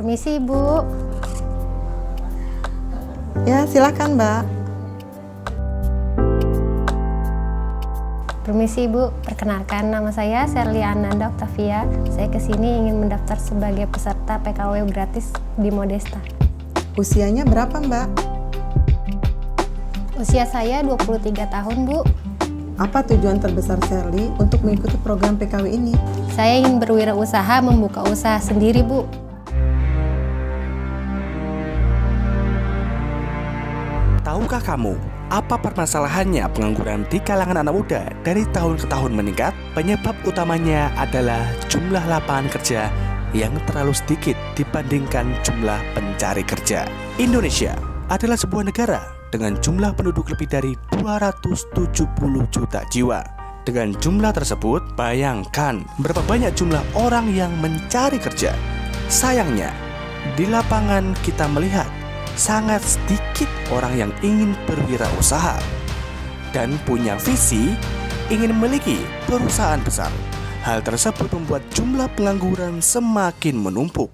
Permisi, Bu. Ya, silakan, Mbak. Permisi, Bu. Perkenalkan, nama saya Sherly Ananda Octavia. Saya kesini ingin mendaftar sebagai peserta PKW gratis di Modesta. Usianya berapa, Mbak? Usia saya 23 tahun, Bu. Apa tujuan terbesar Sherly untuk mengikuti program PKW ini? Saya ingin berwirausaha, membuka usaha sendiri, Bu. Tahukah kamu, apa permasalahannya pengangguran di kalangan anak muda dari tahun ke tahun meningkat? Penyebab utamanya adalah jumlah lapangan kerja yang terlalu sedikit dibandingkan jumlah pencari kerja. Indonesia adalah sebuah negara dengan jumlah penduduk lebih dari 270 juta jiwa. Dengan jumlah tersebut, bayangkan berapa banyak jumlah orang yang mencari kerja. Sayangnya, di lapangan kita melihat sangat sedikit orang yang ingin berwirausaha dan punya visi ingin memiliki perusahaan besar. Hal tersebut membuat jumlah pengangguran semakin menumpuk.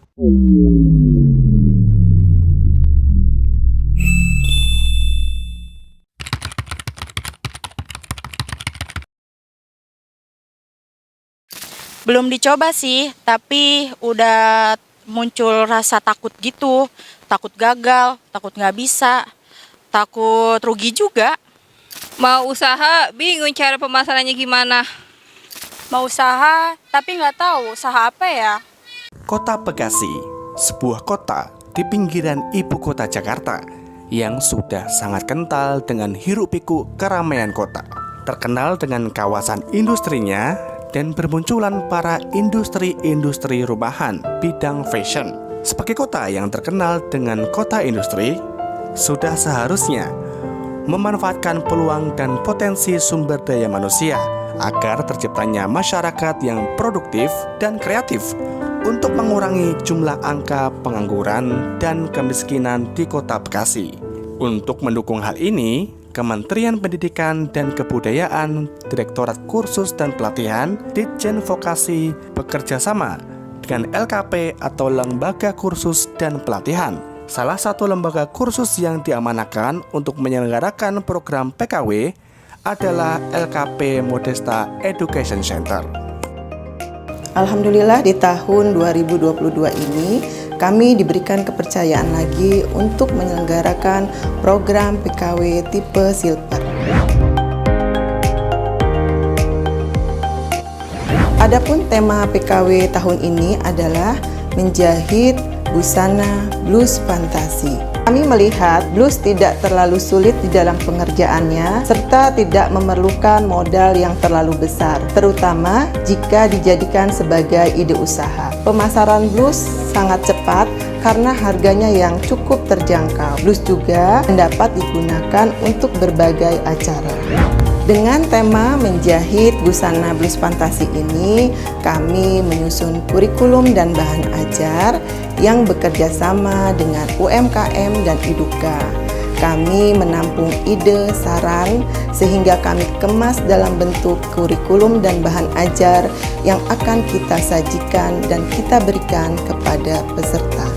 Belum dicoba sih, tapi udah muncul rasa takut gitu. Takut gagal, takut nggak bisa, takut rugi juga. Mau usaha, bingung cara pemasarannya gimana. Mau usaha, tapi nggak tahu usaha apa ya. Kota Bekasi, sebuah kota di pinggiran ibu kota Jakarta yang sudah sangat kental dengan hiruk-pikuk keramaian kota. Terkenal dengan kawasan industrinya dan bermunculan para industri-industri rumahan bidang fashion. Sebagai kota yang terkenal dengan kota industri, sudah seharusnya memanfaatkan peluang dan potensi sumber daya manusia agar terciptanya masyarakat yang produktif dan kreatif untuk mengurangi jumlah angka pengangguran dan kemiskinan di kota Bekasi. Untuk mendukung hal ini, Kementerian Pendidikan dan Kebudayaan, Direktorat Kursus dan Pelatihan, Ditjen Vokasi bekerja sama dengan LKP atau Lembaga Kursus dan Pelatihan. Salah satu lembaga kursus yang diamanahkan untuk menyelenggarakan program PKW adalah LKP Modesta Education Center. Alhamdulillah di tahun 2022 ini kami diberikan kepercayaan lagi untuk menyelenggarakan program PKW tipe Silver. Adapun tema PKW tahun ini adalah menjahit busana blus fantasi. Kami melihat blus tidak terlalu sulit di dalam pengerjaannya serta tidak memerlukan modal yang terlalu besar, terutama jika dijadikan sebagai ide usaha. Pemasaran blus sangat cepat karena harganya yang cukup terjangkau. Blus juga dapat digunakan untuk berbagai acara. Dengan tema menjahit busana blus fantasi ini, kami menyusun kurikulum dan bahan ajar yang bekerja sama dengan UMKM dan IDUKA. Kami menampung ide, saran, sehingga kami kemas dalam bentuk kurikulum dan bahan ajar yang akan kita sajikan dan kita berikan kepada peserta.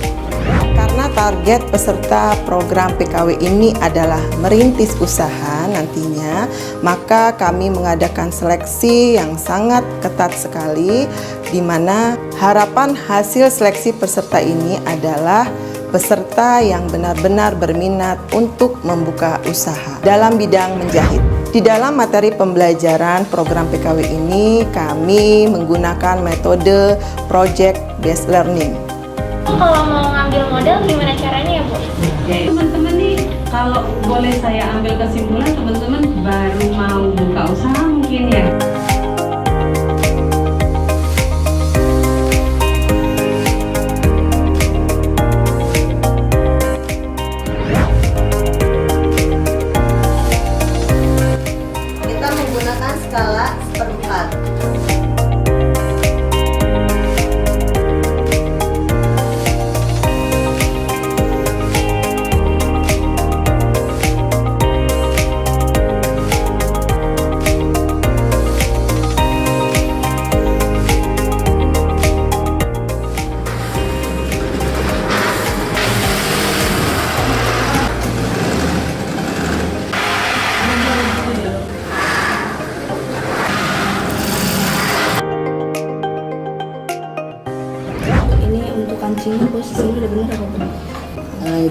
Karena target peserta program PKW ini adalah merintis usaha nantinya, maka kami mengadakan seleksi yang sangat ketat sekali, di mana harapan hasil seleksi peserta ini adalah peserta yang benar-benar berminat untuk membuka usaha dalam bidang menjahit. Di dalam materi pembelajaran program PKW ini, kami menggunakan metode project based learning. Kalau mau ngambil modal gimana caranya ya Bu? Teman-teman nih, kalau boleh saya ambil kesimpulan, teman-teman baru mau buka usaha mungkin ya. Kita menggunakan skala 1/4.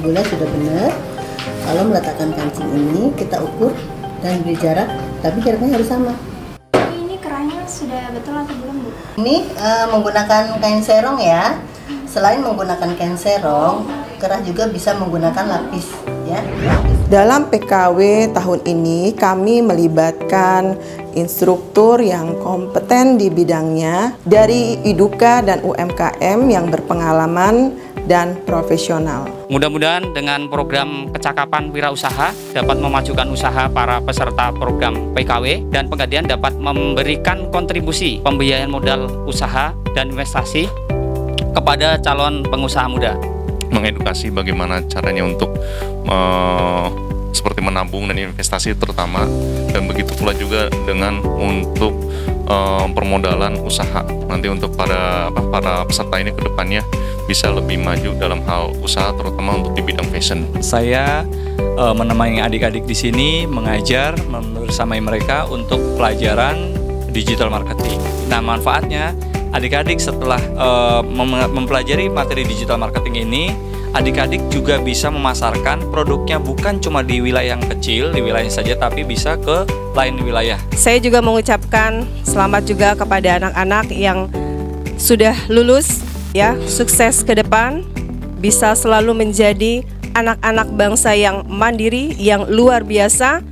bulat sudah benar. Kalau meletakkan kancing ini kita ukur dan beri jarak, tapi jaraknya harus sama. Ini kerahnya sudah betul atau belum, Bu? Ini menggunakan kain serong ya. Selain menggunakan kain serong, kerah juga bisa menggunakan lapis ya. Dalam PKW tahun ini kami melibatkan instruktur yang kompeten di bidangnya dari IDUKA dan UMKM yang berpengalaman dan profesional. Mudah-mudahan dengan program kecakapan wirausaha dapat memajukan usaha para peserta program PKW dan Pegadaian dapat memberikan kontribusi pembiayaan modal usaha dan investasi kepada calon pengusaha muda. Mengedukasi bagaimana caranya untuk seperti menabung dan investasi terutama, dan begitu pula juga dengan untuk permodalan usaha nanti untuk para peserta ini ke depannya bisa lebih maju dalam hal usaha terutama untuk di bidang fashion. Saya menemani adik-adik di sini mengajar bersamai mereka untuk pelajaran digital marketing. Nah, manfaatnya adik-adik setelah mempelajari materi digital marketing ini, adik-adik juga bisa memasarkan produknya bukan cuma di wilayah yang kecil, di wilayah saja, tapi bisa ke lain wilayah. Saya juga mengucapkan selamat juga kepada anak-anak yang sudah lulus, ya, sukses ke depan, bisa selalu menjadi anak-anak bangsa yang mandiri, yang luar biasa,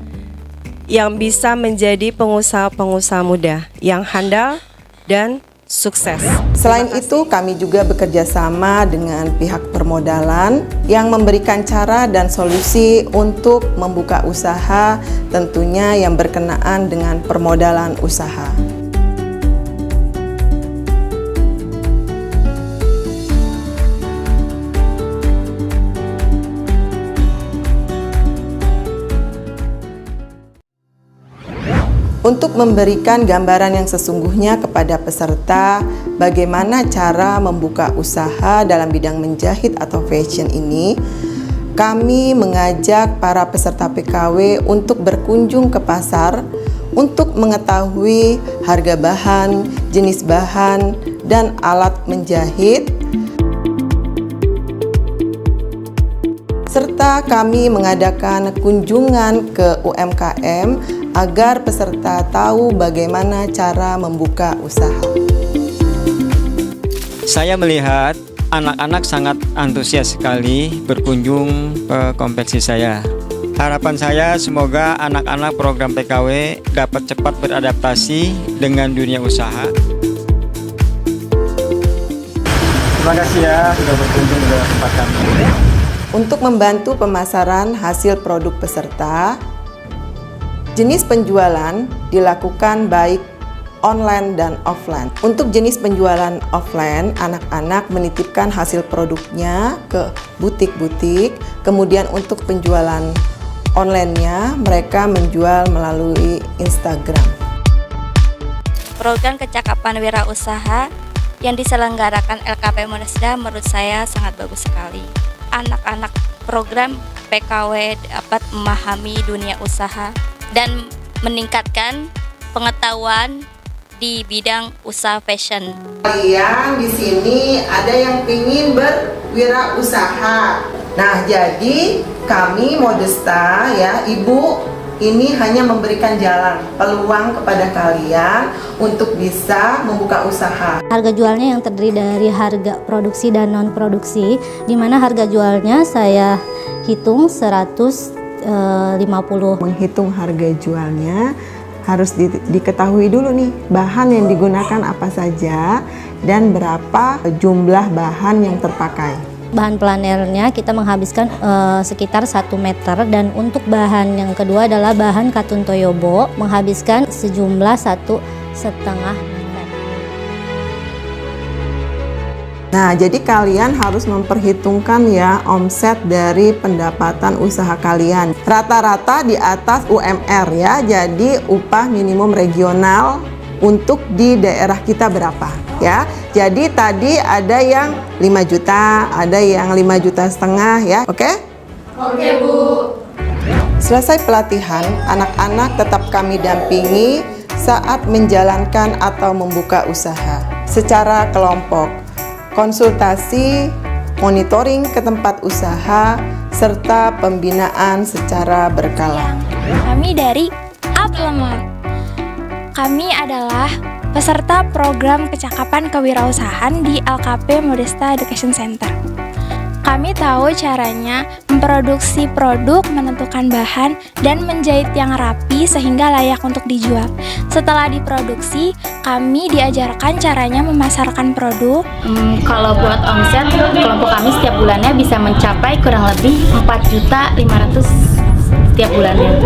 yang bisa menjadi pengusaha-pengusaha muda, yang handal dan sukses. Selain itu, kami juga bekerja sama dengan pihak permodalan yang memberikan cara dan solusi untuk membuka usaha, tentunya yang berkenaan dengan permodalan usaha. Untuk memberikan gambaran yang sesungguhnya kepada peserta bagaimana cara membuka usaha dalam bidang menjahit atau fashion ini, kami mengajak para peserta PKW untuk berkunjung ke pasar untuk mengetahui harga bahan, jenis bahan, dan alat menjahit, serta kami mengadakan kunjungan ke UMKM agar peserta tahu bagaimana cara membuka usaha. Saya melihat anak-anak sangat antusias sekali berkunjung ke konveksi saya. Harapan saya semoga anak-anak program PKW dapat cepat beradaptasi dengan dunia usaha. Terima kasih ya sudah berkunjung ke tempat kami. Untuk membantu pemasaran hasil produk peserta, jenis penjualan dilakukan baik online dan offline. Untuk jenis penjualan offline, anak-anak menitipkan hasil produknya ke butik-butik. Kemudian untuk penjualan online-nya, mereka menjual melalui Instagram. Program kecakapan wirausaha yang diselenggarakan LKP Monesda menurut saya sangat bagus sekali. Anak-anak program PKW dapat memahami dunia usaha dan meningkatkan pengetahuan di bidang usaha fashion. Kalian di sini ada yang ingin berwirausaha. Nah, jadi kami Modesta ya, Ibu ini hanya memberikan jalan, peluang kepada kalian untuk bisa membuka usaha. Harga jualnya yang terdiri dari harga produksi dan non produksi, di mana harga jualnya saya hitung 150. Menghitung harga jualnya harus diketahui dulu nih bahan yang digunakan apa saja dan berapa jumlah bahan yang terpakai. Bahan planernya kita menghabiskan sekitar 1 meter, dan untuk bahan yang kedua adalah bahan katun toyobo menghabiskan sejumlah 1,5 meter. Nah, jadi kalian harus memperhitungkan ya omset dari pendapatan usaha kalian. Rata-rata di atas UMR ya, jadi upah minimum regional untuk di daerah kita berapa ya. Jadi tadi ada yang 5 juta, ada yang 5,5 juta ya, oke? Oke, Bu. Selesai pelatihan, anak-anak tetap kami dampingi saat menjalankan atau membuka usaha secara kelompok. Konsultasi monitoring ke tempat usaha, serta pembinaan secara berkala. Kami dari Aplemat. Kami adalah peserta program kecakapan kewirausahaan di LKP Modesta Education Center. Kami tahu caranya memproduksi produk, menentukan bahan, dan menjahit yang rapi sehingga layak untuk dijual. Setelah diproduksi, kami diajarkan caranya memasarkan produk. Kalau buat omset, kelompok kami setiap bulannya bisa mencapai kurang lebih 4.500.000 setiap bulannya.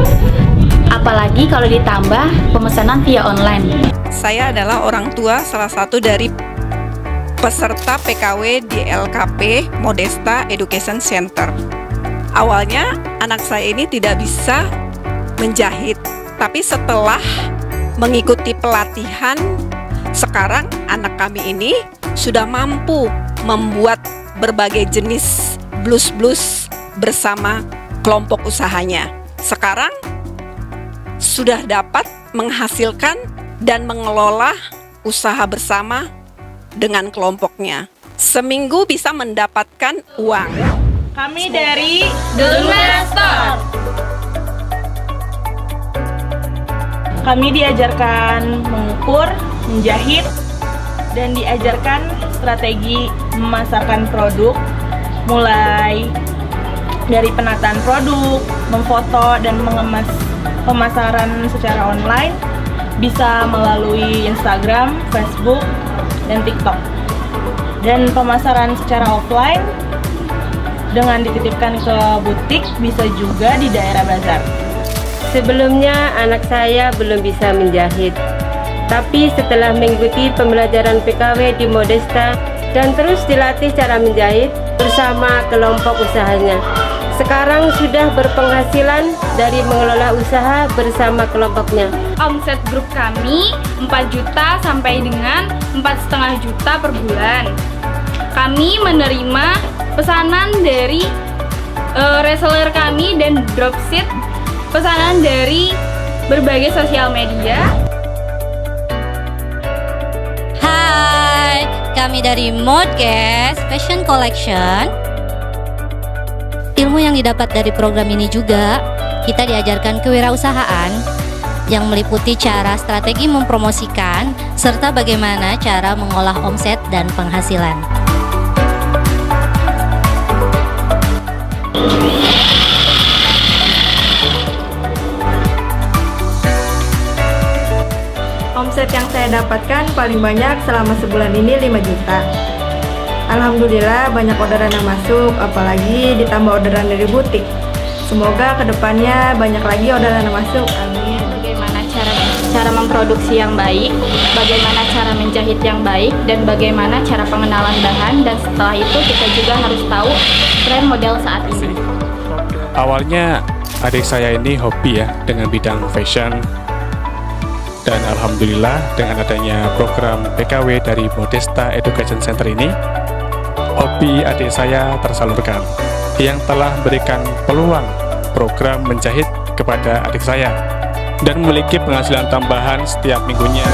Apalagi kalau ditambah pemesanan via online. Saya adalah orang tua salah satu dari peserta PKW di LKP Modesta Education Center. Awalnya anak saya ini tidak bisa menjahit, tapi setelah mengikuti pelatihan, sekarang anak kami ini sudah mampu membuat berbagai jenis blus-blus bersama kelompok usahanya. Sekarang sudah dapat menghasilkan dan mengelola usaha bersama dengan kelompoknya. Seminggu bisa mendapatkan uang. Kami dari The Luna Store. Kami diajarkan mengukur, menjahit, dan diajarkan strategi memasarkan produk, mulai dari penataan produk, memfoto dan mengemas pemasaran secara online, bisa melalui Instagram, Facebook, dan TikTok. Dan pemasaran secara offline dengan dititipkan ke butik, bisa juga di daerah bazar. Sebelumnya anak saya belum bisa menjahit, tapi setelah mengikuti pembelajaran PKW di Modesta dan terus dilatih cara menjahit bersama kelompok usahanya, sekarang sudah berpenghasilan dari mengelola usaha bersama kelompoknya. Omset grup kami 4 juta sampai dengan 4,5 juta per bulan. Kami menerima pesanan dari reseller kami dan dropship pesanan dari berbagai sosial media. Hai, kami dari Modcast Fashion Collection. Ilmu yang didapat dari program ini juga kita diajarkan kewirausahaan yang meliputi cara strategi mempromosikan serta bagaimana cara mengolah omset dan penghasilan. Omset yang saya dapatkan paling banyak selama sebulan ini 5 juta. Alhamdulillah banyak orderan yang masuk, apalagi ditambah orderan dari butik. Semoga kedepannya banyak lagi orderan yang masuk. Amin. Bagaimana cara memproduksi yang baik, bagaimana cara menjahit yang baik, dan bagaimana cara pengenalan bahan, dan setelah itu kita juga harus tahu tren model saat ini. Awalnya adik saya ini hobi ya dengan bidang fashion. Dan alhamdulillah dengan adanya program PKW dari Modesta Education Center ini, hobi adik saya tersalurkan yang telah berikan peluang program menjahit kepada adik saya dan memiliki penghasilan tambahan setiap minggunya.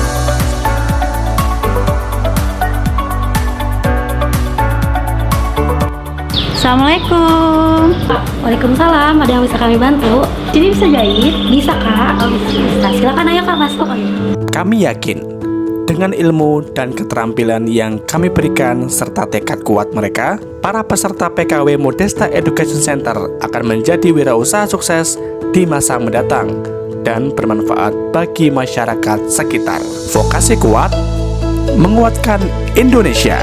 Assalamualaikum. Waalaikumsalam. Ada yang bisa kami bantu? Jadi bisa jahit? Bisa kak? Oh bisa. Silakan ayo kak masuk. Kami yakin dengan ilmu dan keterampilan yang kami berikan serta tekad kuat mereka, para peserta PKW Modesta Education Center akan menjadi wirausaha sukses di masa mendatang dan bermanfaat bagi masyarakat sekitar. Vokasi kuat, menguatkan Indonesia.